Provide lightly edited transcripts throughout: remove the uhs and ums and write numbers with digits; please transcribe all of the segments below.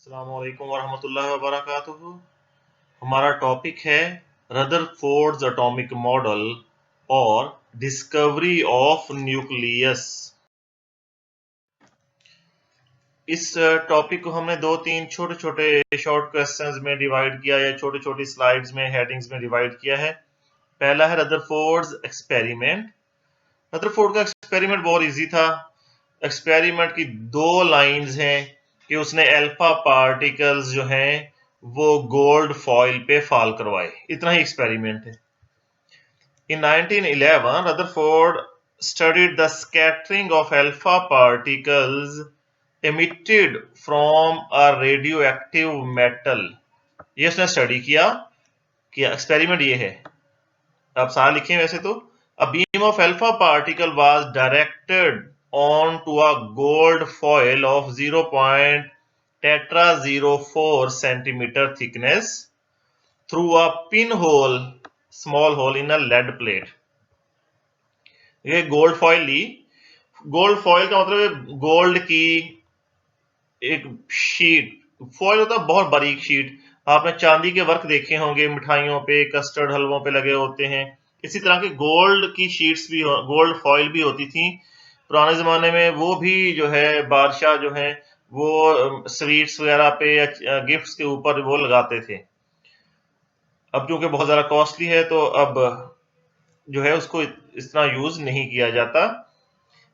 अस्सलाम वालेकुम वरहमतुल्लाहि वबरकातुहू। हमारा टॉपिक है रदरफोर्ड्स एटॉमिक मॉडल और डिस्कवरी ऑफ न्यूक्लियस। इस टॉपिक को हमने दो तीन छोटे छोटे शॉर्ट क्वेश्चंस में डिवाइड किया या छोटी छोटी स्लाइड्स में हेडिंग्स में डिवाइड किया है। पहला है रदरफोर्ड्स एक्सपेरिमेंट। रदरफोर्ड का एक्सपेरिमेंट बहुत इजी था। एक्सपेरिमेंट की दो लाइंस हैं कि उसने अल्फा पार्टिकल्स जो हैं वो गोल्ड फॉइल पे फॉल करवाए, इतना ही एक्सपेरिमेंट है। इन 1911 Rutherford studied the scattering of alpha particles emitted from a radioactive metal। ये उसने स्टडी किया कि एक्सपेरिमेंट ये है। आप सारा लिखें वैसे तो a beam of alpha particle was directed onto a gold foil of 0.04 centimeter thickness through a pinhole, small hole in a lead plate। ये गोल्ड फॉइल ली। गोल्ड फॉइल का मतलब है गोल्ड की एक शीट। फॉइल होता है बहुत बारीक शीट। आपने चांदी के वर्क देखे होंगे, मिठाइयों पे, कस्टर्ड हलवों पे लगे होते हैं। इसी तरह के गोल्ड की शीट्स भी, गोल्ड फॉइल भी होती थी पुराने जमाने में। वो भी जो है बादशाह जो है वो स्वीट्स वगैरह पे या गिफ्ट्स के ऊपर वो लगाते थे। अब क्योंकि बहुत ज्यादा कॉस्टली है तो अब जो है उसको इस तरह यूज नहीं किया जाता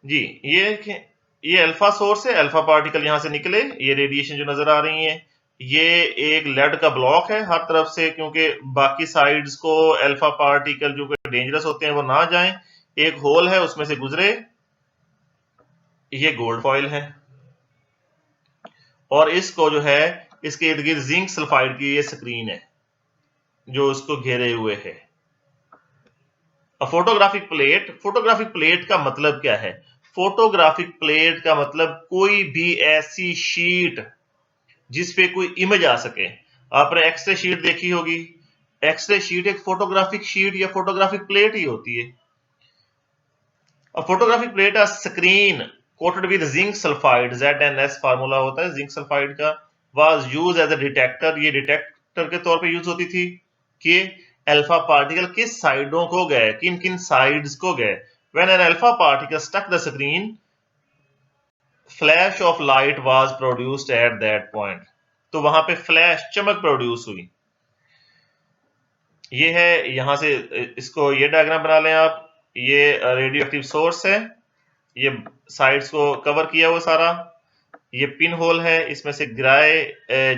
जी। ये अल्फा सोर्स है, अल्फा पार्टिकल यहां से निकले, ये रेडिएशन जो नजर आ रही है ये एक लेड का ब्लॉक है हर तरफ से, क्योंकि बाकी साइड्स को अल्फा पार्टिकल जो डेंजरस होते हैं वो ना जाएं। एक होल है उसमें से गुजरे। ये गोल्ड फॉइल है और इसको जो है इसके इर्द गिर्द जिंक सल्फाइड की ये स्क्रीन है जो उसको घेरे हुए है। Photographic plate. फोटोग्राफिक प्लेट का मतलब क्या है? फोटोग्राफिक प्लेट का मतलब कोई भी ऐसी शीट जिसपे कोई इमेज आ सके। आपने एक्सरे शीट देखी होगी। एक्सरे शीट एक फोटोग्राफिक शीट या फोटोग्राफिक प्लेट ही होती है। Photographic plate a screen coated with zinc sulphide, ZnS formula होता है जिंक सल्फाइड का, was use as a detector. ये डिटेक्टर के तौर पे यूज होती थी कि अल्फा पार्टिकल किस साइडों को गए, किन किन साइड्स को गए। When an alpha particle stuck the screen, flash of light was produced at that point. तो वहां पे फ्लैश, चमक प्रोड्यूस हुई। ये है, यहां से इसको ये डायग्राम बना लें आप। ये रेडियो एक्टिव सोर्स है, ये साइड्स को कवर किया हुआ सारा। ये पिन होल है, इसमें से गिराए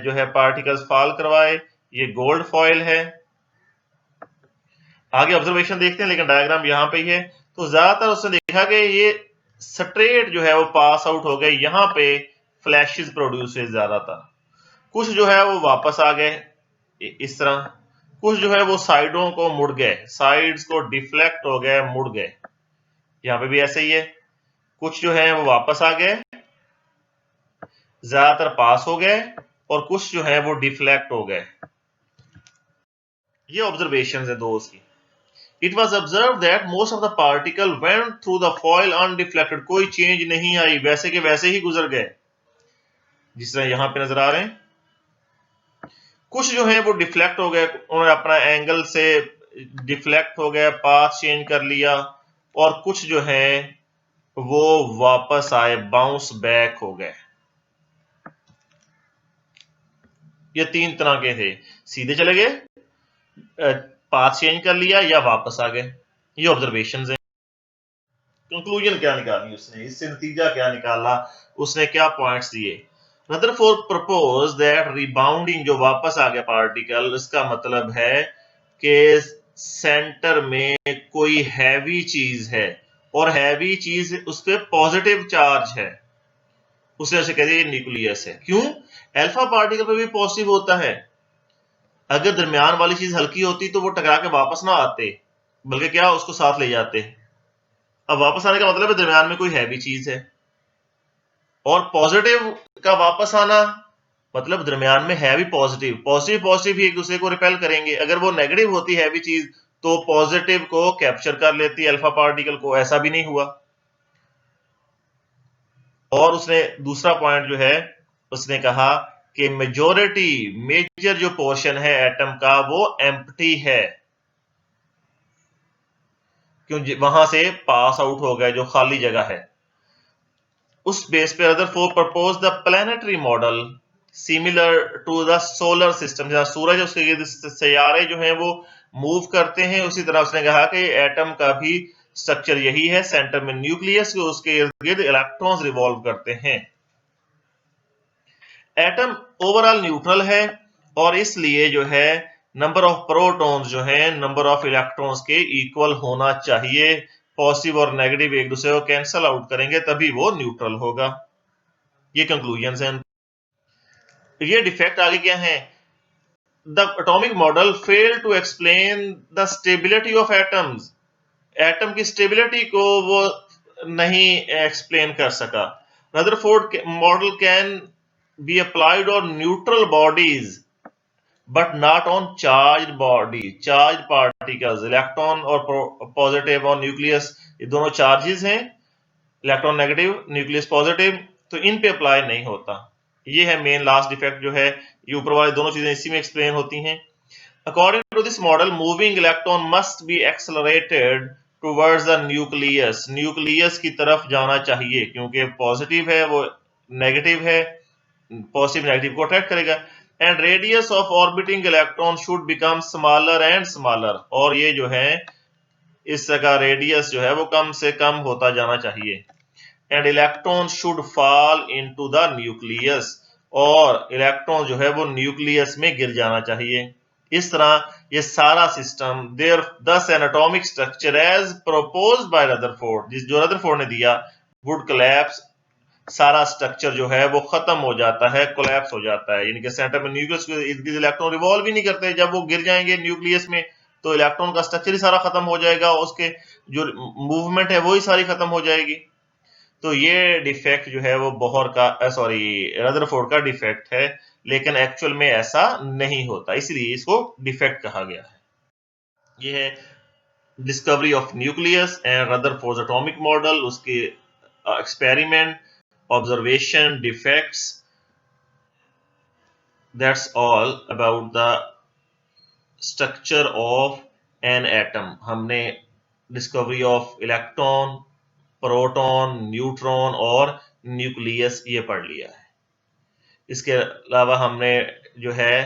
जो है पार्टिकल्स फॉल करवाए। ये गोल्ड फॉइल है। आगे ऑब्जर्वेशन देखते हैं, लेकिन डायग्राम यहाँ पे ही है। तो ज्यादातर उसने देखा कि ये स्ट्रेट जो है वो पास आउट हो गए, यहाँ पे फ्लैशेस प्रोड्यूस हुए ज्यादातर। कुछ जो है वो वापस आ गए इस तरह, कुछ जो है वो साइडों को मुड़ गए, साइड्स को डिफ्लेक्ट हो गए, मुड़ गए। यहाँ पे भी ऐसे ही है, कुछ जो है वो वापस आ गए, ज्यादातर पास हो गए, और कुछ जो है वो डिफ्लेक्ट हो गए। ये ऑब्जर्वेशन है दो उसकी। It was observed that most of the particle went through the foil undeflected। कोई चेंज नहीं आई, वैसे के वैसे ही गुजर गए जिस तरह यहां पे नजर आ रहे हैं। कुछ जो है वो डिफ्लेक्ट हो गए, उन्होंने अपना एंगल से डिफ्लेक्ट हो गया, पाथ चेंज कर लिया। और कुछ जो है वो वापस आए, बाउंस बैक हो गए। ये तीन तरह के थे, सीधे चले गए, पाथ चेंज कर लिया, या वापस आ गए। ये ऑब्जर्वेशंस हैं। कंक्लूजन क्या निकाली उसने, इससे नतीजा क्या निकाला, उसने क्या पॉइंट्स दिए। रदरफोर्ड प्रपोज दैट रिबाउंडिंग, जो वापस आ गया पार्टिकल, इसका मतलब है कि सेंटर में कोई हैवी चीज है और हैवी चीज उस पर पॉजिटिव चार्ज है, उसने उसे कह दिया न्यूक्लियस है। क्यों? अल्फा पार्टिकल पे भी पॉजिटिव होता है। अगर दरमियान वाली चीज हल्की होती तो वो टकरा के वापस ना आते, बल्कि क्या उसको साथ ले जाते। अब वापस आने का मतलब है दरमियान में कोई हैवी चीज है, और पॉजिटिव का वापस आना मतलब दरमियान में हैवी पॉजिटिव। पॉजिटिव पॉजिटिव ही एक दूसरे को रिपेल करेंगे। अगर वो नेगेटिव होती हैवी चीज तो पॉजिटिव को कैप्चर कर लेती अल्फा पार्टिकल को, ऐसा भी नहीं हुआ। और उसने दूसरा पॉइंट जो है उसने कहा कि मेजर जो पोर्शन है एटम का वो एम्प्टी है, क्यों वहां से पास आउट हो गया, जो खाली जगह है। उस बेस पे Rutherford propose the planetary model similar to the solar system. जहां सूरज उसके सैयारे जो हैं वो मूव करते हैं, उसी तरह उसने कहा कि एटम का भी स्ट्रक्चर यही है, सेंटर में न्यूक्लियस, उसके इर्द गिर्द इलेक्ट्रॉन्स रिवॉल्व करते हैं। एटम ओवरऑल न्यूट्रल है और इसलिए जो है नंबर ऑफ प्रोटॉन्स जो है नंबर ऑफ इलेक्ट्रॉन्स के इक्वल होना चाहिए। पॉजिटिव और नेगेटिव एक दूसरे को कैंसल आउट करेंगे तभी वो न्यूट्रल होगा। ये कंक्लूजन है। ये डिफेक्ट आगे क्या है? The atomic model fail to explain the stability of atoms. Atom की स्टेबिलिटी को वो नहीं एक्सप्लेन कर सका। Rutherford model can be applied on neutral bodies but not on charge body. Charge particles, electron और पॉजिटिव और न्यूक्लियस, ये दोनों चार्जेस हैं, इलेक्ट्रॉन नेगेटिव, न्यूक्लियस पॉजिटिव, तो इन पे अप्लाई नहीं होता। ये है मेन लास्ट डिफेक्ट जो है, ये ऊपर वाली दोनों चीजें इसी में एक्सप्लेन होती हैं। According to this model moving electron must be accelerated towards the nucleus. Nucleus की तरफ जाना चाहिए, क्योंकि पॉजिटिव है वो नेगेटिव है, पॉजिटिव नेगेटिव को अट्रैक्ट करेगा। And radius of orbiting electron should become smaller and smaller. और ये जो है इसका रेडियस जो है वो कम से कम होता जाना चाहिए। And electron should fall into the nucleus. और इलेक्ट्रॉन जो है वो न्यूक्लियस में गिर जाना चाहिए। इस तरह ये सारा system there does an atomic structure as proposed by Rutherford, जो रदरफोर्ड ने दिया, वुड कोलैप्स। सारा स्ट्रक्चर जो है वो खत्म हो जाता है, कोलैप्स हो जाता है। यानी कि सेंटर में न्यूक्लियस के इर्द-गिर्द इलेक्ट्रॉन रिवॉल्व ही नहीं करते। जब वो गिर जाएंगे न्यूक्लियस में तो इलेक्ट्रॉन का स्ट्रक्चर ही सारा खत्म हो जाएगा, उसके जो मूवमेंट है वो ही सारी खत्म हो जाएगी। तो ये डिफेक्ट जो है वो बोहर का रदरफोर्ड का डिफेक्ट है, लेकिन एक्चुअल में ऐसा नहीं होता, इसलिए इसको डिफेक्ट कहा गया है। ये है discovery of nucleus and Rutherford atomic model, उसके experiment, observation, defects. That's all about the structure of an atom. हमने discovery of electron, proton, neutron और न्यूक्लियस ये पढ़ लिया है। इसके अलावा हमने जो है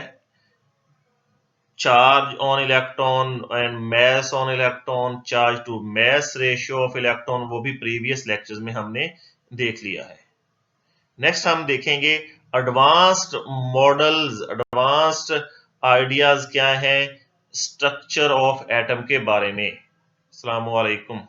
charge on electron and mass on electron, charge to mass ratio of electron, वो भी प्रीवियस लेक्चर्स में हमने देख लिया है। नेक्स्ट हम देखेंगे एडवांस्ड मॉडल्स, एडवांस्ड आइडियाज क्या है स्ट्रक्चर ऑफ एटम के बारे में। अस्सलाम वालेकुम।